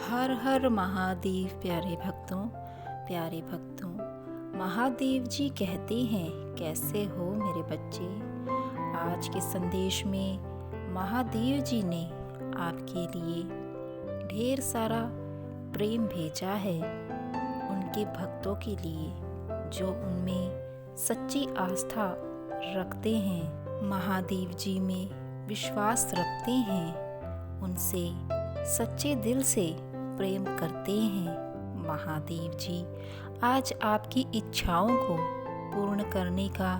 हर हर महादेव। प्यारे भक्तों, महादेव जी कहते हैं, कैसे हो मेरे बच्चे। आज के संदेश में महादेव जी ने आपके लिए ढेर सारा प्रेम भेजा है उनके भक्तों के लिए जो उनमें सच्ची आस्था रखते हैं, महादेव जी में विश्वास रखते हैं, उनसे सच्चे दिल से प्रेम करते हैं। महादेव जी आज आपकी इच्छाओं को पूर्ण करने का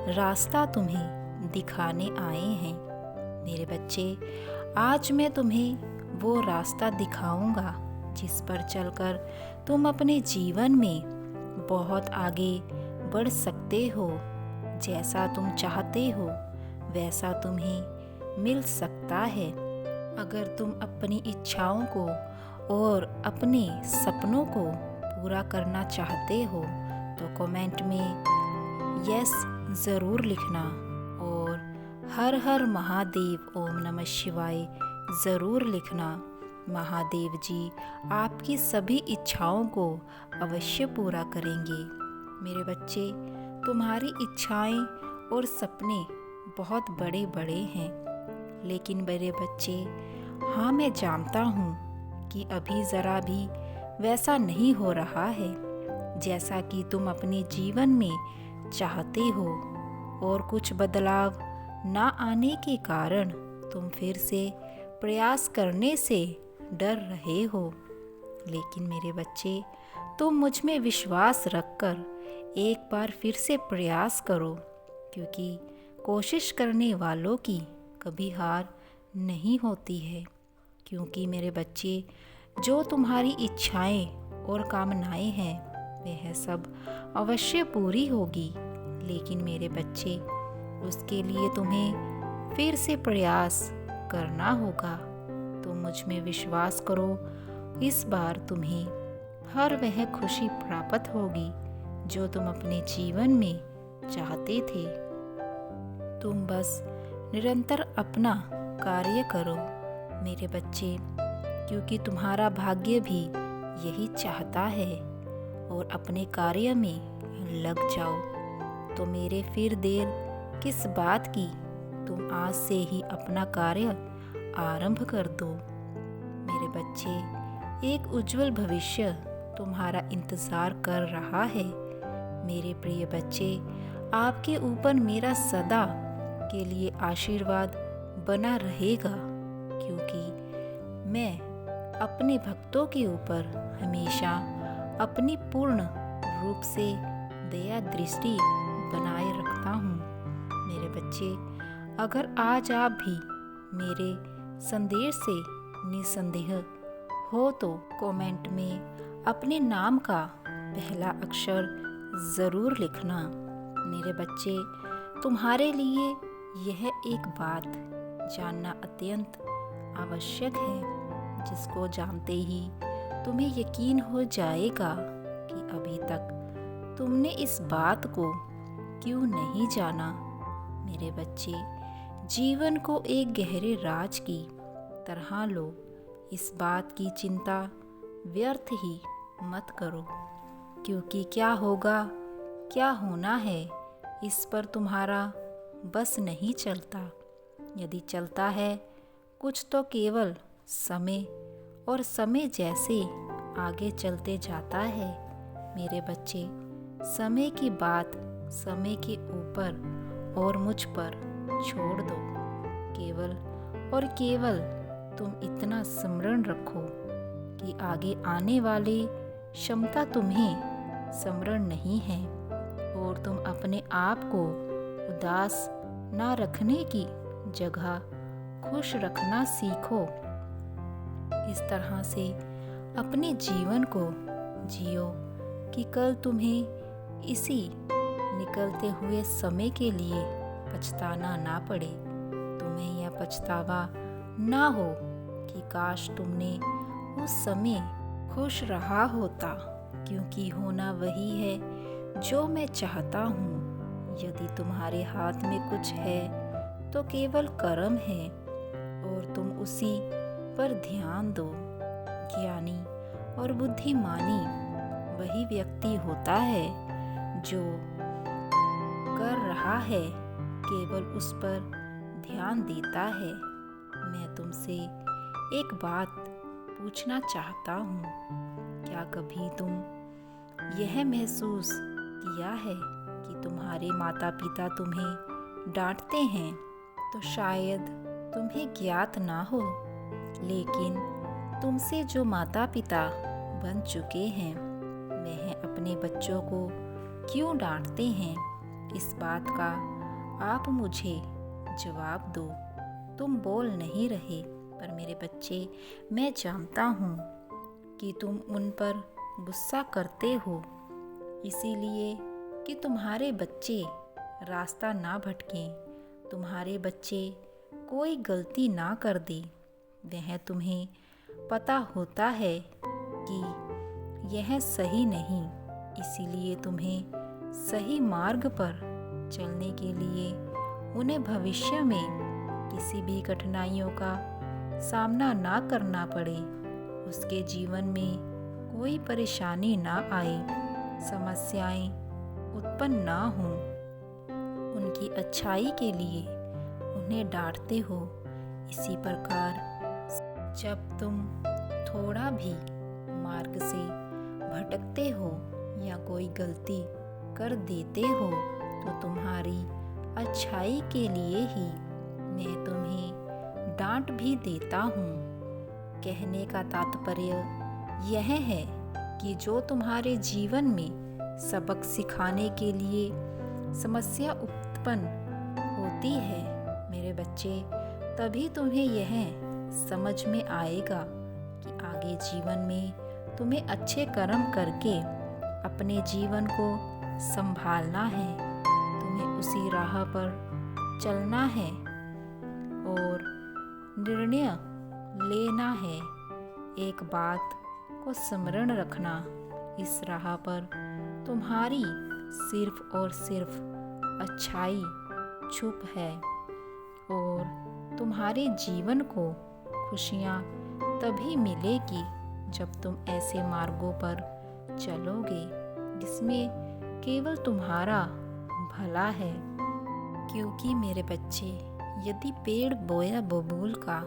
रास्ता तुम्हें दिखाने आए हैं। मेरे बच्चे, आज मैं तुम्हें वो रास्ता दिखाऊंगा जिस पर चलकर तुम अपने जीवन में बहुत आगे बढ़ सकते हो। जैसा तुम चाहते हो वैसा तुम्हें मिल सकता है। अगर तुम अपनी इच्छाओं को और अपने सपनों को पूरा करना चाहते हो तो कमेंट में यस ज़रूर लिखना और हर हर महादेव ओम नमः शिवाय ज़रूर लिखना। महादेव जी आपकी सभी इच्छाओं को अवश्य पूरा करेंगे। मेरे बच्चे, तुम्हारी इच्छाएं और सपने बहुत बड़े बड़े हैं, लेकिन मेरे बच्चे, हाँ मैं जानता हूँ कि अभी ज़रा भी वैसा नहीं हो रहा है जैसा कि तुम अपने जीवन में चाहते हो, और कुछ बदलाव ना आने के कारण तुम फिर से प्रयास करने से डर रहे हो। लेकिन मेरे बच्चे, तुम मुझ में विश्वास रखकर एक बार फिर से प्रयास करो, क्योंकि कोशिश करने वालों की कभी हार नहीं होती है। क्योंकि मेरे बच्चे, जो तुम्हारी इच्छाएं और कामनाएं हैं वह सब अवश्य पूरी होगी। लेकिन मेरे बच्चे, उसके लिए तुम्हें फिर से प्रयास करना होगा। तो मुझ में विश्वास करो, इस बार तुम्हें हर वह खुशी प्राप्त होगी जो तुम अपने जीवन में चाहते थे। तुम बस निरंतर अपना कार्य करो मेरे बच्चे, क्योंकि तुम्हारा भाग्य भी यही चाहता है, और अपने कार्य में लग जाओ। तो मेरे फिर देर किस बात की, तुम आज से ही अपना कार्य आरंभ कर दो। मेरे बच्चे, एक उज्जवल भविष्य तुम्हारा इंतज़ार कर रहा है। मेरे प्रिय बच्चे, आपके ऊपर मेरा सदा के लिए आशीर्वाद बना रहेगा, क्योंकि मैं अपने भक्तों के ऊपर हमेशा अपनी पूर्ण रूप से दया दृष्टि बनाए रखता हूँ। मेरे बच्चे, अगर आज आप भी मेरे संदेश से निसंदेह हो तो कमेंट में अपने नाम का पहला अक्षर ज़रूर लिखना। मेरे बच्चे, तुम्हारे लिए यह एक बात जानना अत्यंत आवश्यक है, जिसको जानते ही तुम्हें यकीन हो जाएगा कि अभी तक तुमने इस बात को क्यों नहीं जाना। मेरे बच्चे, जीवन को एक गहरे राज की तरह लो। इस बात की चिंता व्यर्थ ही मत करो, क्योंकि क्या होगा, क्या होना है, इस पर तुम्हारा बस नहीं चलता। यदि चलता है कुछ तो केवल समय, और समय जैसे आगे चलते जाता है मेरे बच्चे, समय की बात समय के ऊपर और मुझ पर छोड़ दो। केवल और केवल तुम इतना स्मरण रखो कि आगे आने वाली क्षमता तुम्हें स्मरण नहीं है, और तुम अपने आप को उदास ना रखने की जगह खुश रखना सीखो। इस तरह से अपने जीवन को जियो कि कल तुम्हें इसी निकलते हुए समय के लिए पछताना ना पड़े। तुम्हें यह पछतावा ना हो कि काश तुमने उस समय खुश रहा होता, क्योंकि होना वही है जो मैं चाहता हूँ। यदि तुम्हारे हाथ में कुछ है तो केवल कर्म है, और तुम उसी पर ध्यान दो। ज्ञानी और बुद्धिमानी वही व्यक्ति होता है जो कर रहा है, केवल उस पर ध्यान देता है। मैं तुमसे एक बात पूछना चाहता हूँ, क्या कभी तुम यह महसूस किया है कि तुम्हारे माता पिता तुम्हें डांटते हैं तो शायद तुम्हें ज्ञात ना हो, लेकिन तुमसे जो माता पिता बन चुके हैं वह अपने बच्चों को क्यों डांटते हैं? इस बात का आप मुझे जवाब दो। तुम बोल नहीं रहे, पर मेरे बच्चे, मैं जानता हूँ कि तुम उन पर गुस्सा करते हो, इसीलिए कि तुम्हारे बच्चे रास्ता ना भटकें, तुम्हारे बच्चे कोई गलती ना कर दे। वह तुम्हें पता होता है कि यह सही नहीं, इसीलिए तुम्हें सही मार्ग पर चलने के लिए उन्हें भविष्य में किसी भी कठिनाइयों का सामना ना करना पड़े, उसके जीवन में कोई परेशानी ना आए, समस्याएं उत्पन्न ना हों। उनकी अच्छाई के लिए उन्हें डांटते हो। इसी प्रकार जब तुम थोड़ा भी मार्ग से भटकते हो या कोई गलती कर देते हो तो तुम्हारी अच्छाई के लिए ही मैं तुम्हें डांट भी देता हूँ। कहने का तात्पर्य यह है कि जो तुम्हारे जीवन में सबक सिखाने के लिए समस्या उत्पन्न होती है मेरे बच्चे, तभी तुम्हें यह समझ में आएगा कि आगे जीवन में तुम्हें अच्छे कर्म करके अपने जीवन को संभालना है, तुम्हें उसी राह पर चलना है और निर्णय लेना है। एक बात को स्मरण रखना, इस राह पर तुम्हारी सिर्फ और सिर्फ अच्छाई छुप है और तुम्हारे जीवन को खुशियाँ तभी मिलेगी जब तुम ऐसे मार्गों पर चलोगे जिसमें केवल तुम्हारा भला है। क्योंकि मेरे बच्चे, यदि पेड़ बोया बबूल का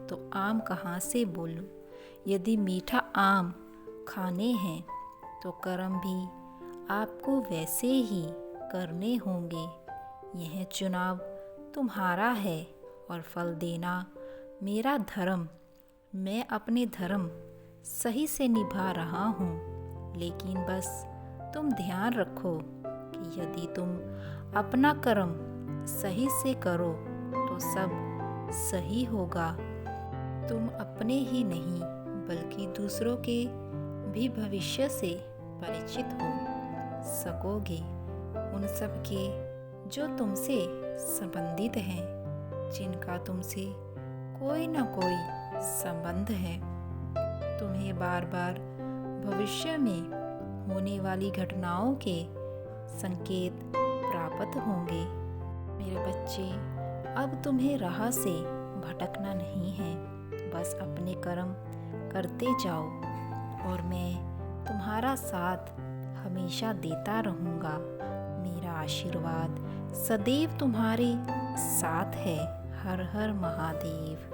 तो आम कहाँ से बोलूं? यदि मीठा आम खाने हैं तो कर्म भी आपको वैसे ही करने होंगे। यह चुनाव तुम्हारा है और फल देना मेरा धर्म। मैं अपने धर्म सही से निभा रहा हूँ, लेकिन बस तुम ध्यान रखो कि यदि तुम अपना कर्म सही से करो तो सब सही होगा। तुम अपने ही नहीं बल्कि दूसरों के भी भविष्य से परिचित हो सकोगे, उन सब के जो तुमसे संबंधित हैं, जिनका तुमसे कोई न कोई संबंध है। तुम्हें बार बार भविष्य में होने वाली घटनाओं के संकेत प्राप्त होंगे। मेरे बच्चे, अब तुम्हें राह से भटकना नहीं है, बस अपने कर्म करते जाओ और मैं तुम्हारा साथ हमेशा देता रहूँगा। मेरा आशीर्वाद सदैव तुम्हारे साथ है। हर हर महादेव।